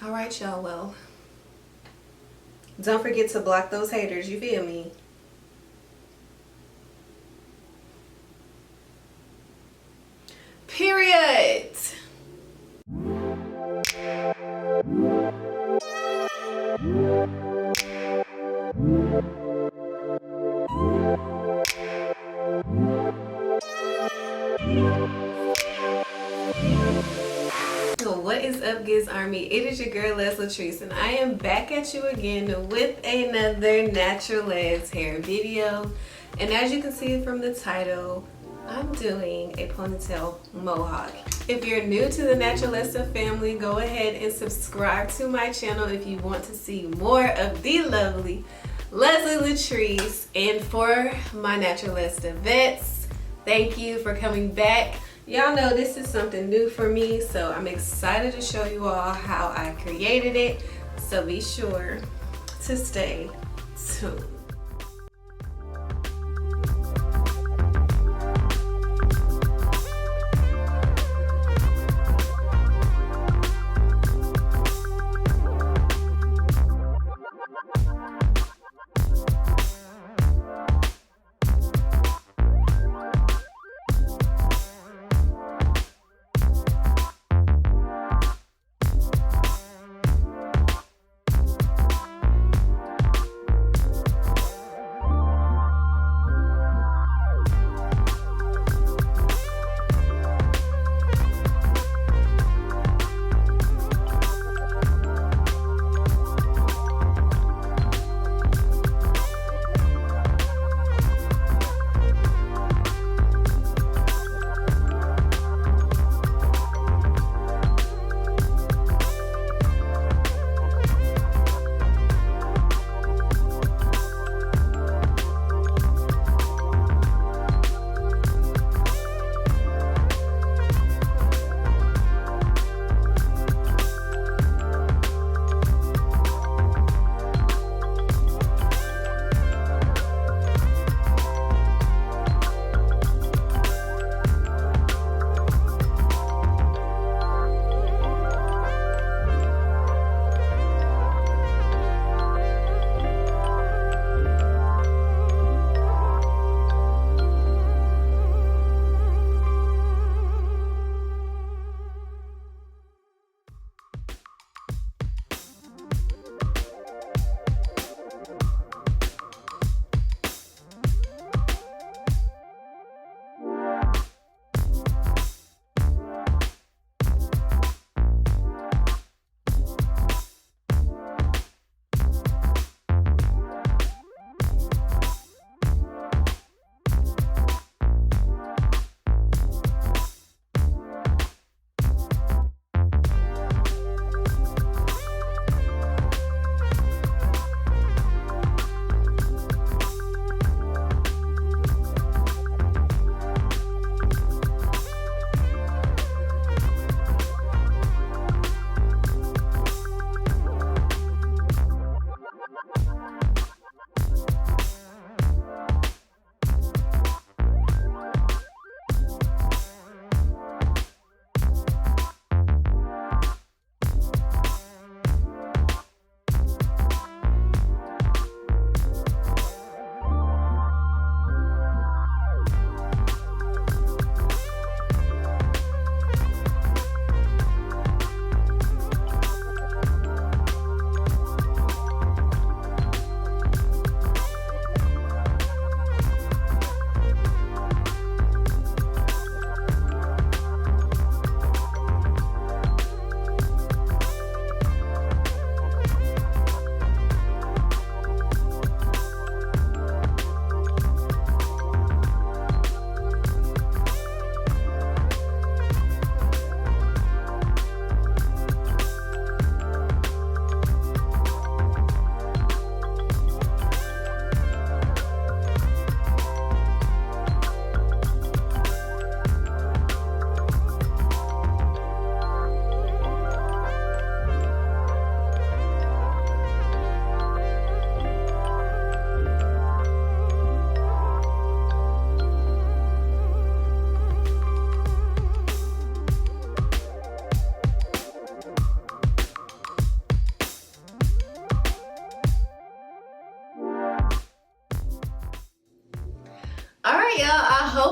All right, y'all. Well, don't forget to block those haters. You feel me? Period. What is up, GAWDs Army? It is your girl LATRICE, and I am back at you again with another natural legs hair video. And as you can see from the title, I'm doing a ponytail mohawk. If you're new to the Naturalista family, go ahead and subscribe to my channel if you want to see more of the lovely Leslie LATRICE. And for my Naturalista vets, thank you for coming back. Y'all know this is something new for me, so I'm excited to show you all how I created it. So be sure to stay tuned.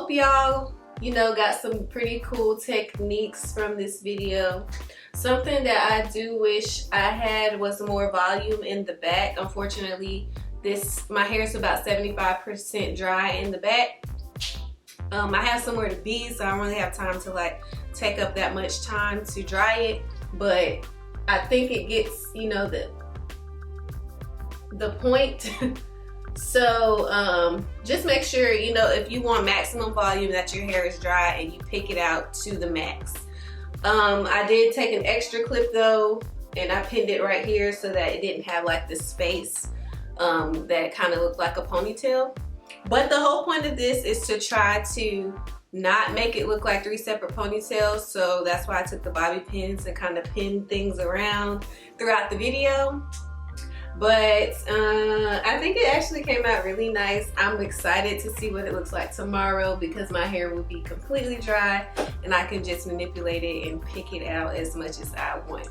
hope y'all, you know, got some pretty cool techniques from this video. Something that I do wish I had was more volume in the back. Unfortunately, my hair is about 75% dry in the back. I have somewhere to be, so I don't really have time to like take up that much time to dry it, but I think it gets, you know, the point. So just make sure, you know, if you want maximum volume, that your hair is dry and you pick it out to the max. I did take an extra clip though, and I pinned it right here so that it didn't have like the space that kind of looked like a ponytail. But the whole point of this is to try to not make it look like 3 separate ponytails. So that's why I took the bobby pins and kind of pinned things around throughout the video. But I think it actually came out really nice. I'm excited to see what it looks like tomorrow because my hair will be completely dry and I can just manipulate it and pick it out as much as I want.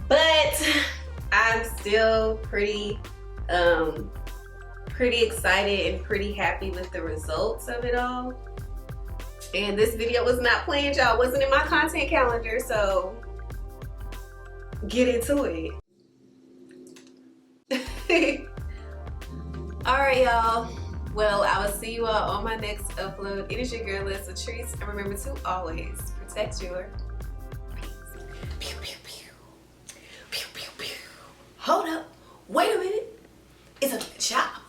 But I'm still pretty excited and pretty happy with the results of it all. And this video was not planned, y'all. It wasn't in my content calendar, so get into it. Alright, y'all. Well, I will see you all on my next upload. It is your girl, LATRICE, and remember to always protect your peace. Pew, pew, pew. Pew, pew, pew. Hold up. Wait a minute. It's a chopper.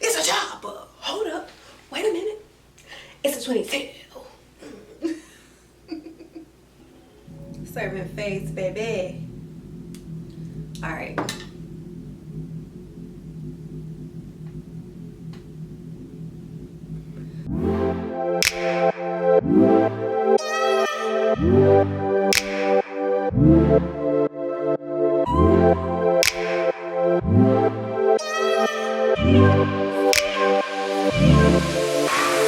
It's a chopper. Hold up. Wait a minute. It's a 22. Serving face, baby. All right.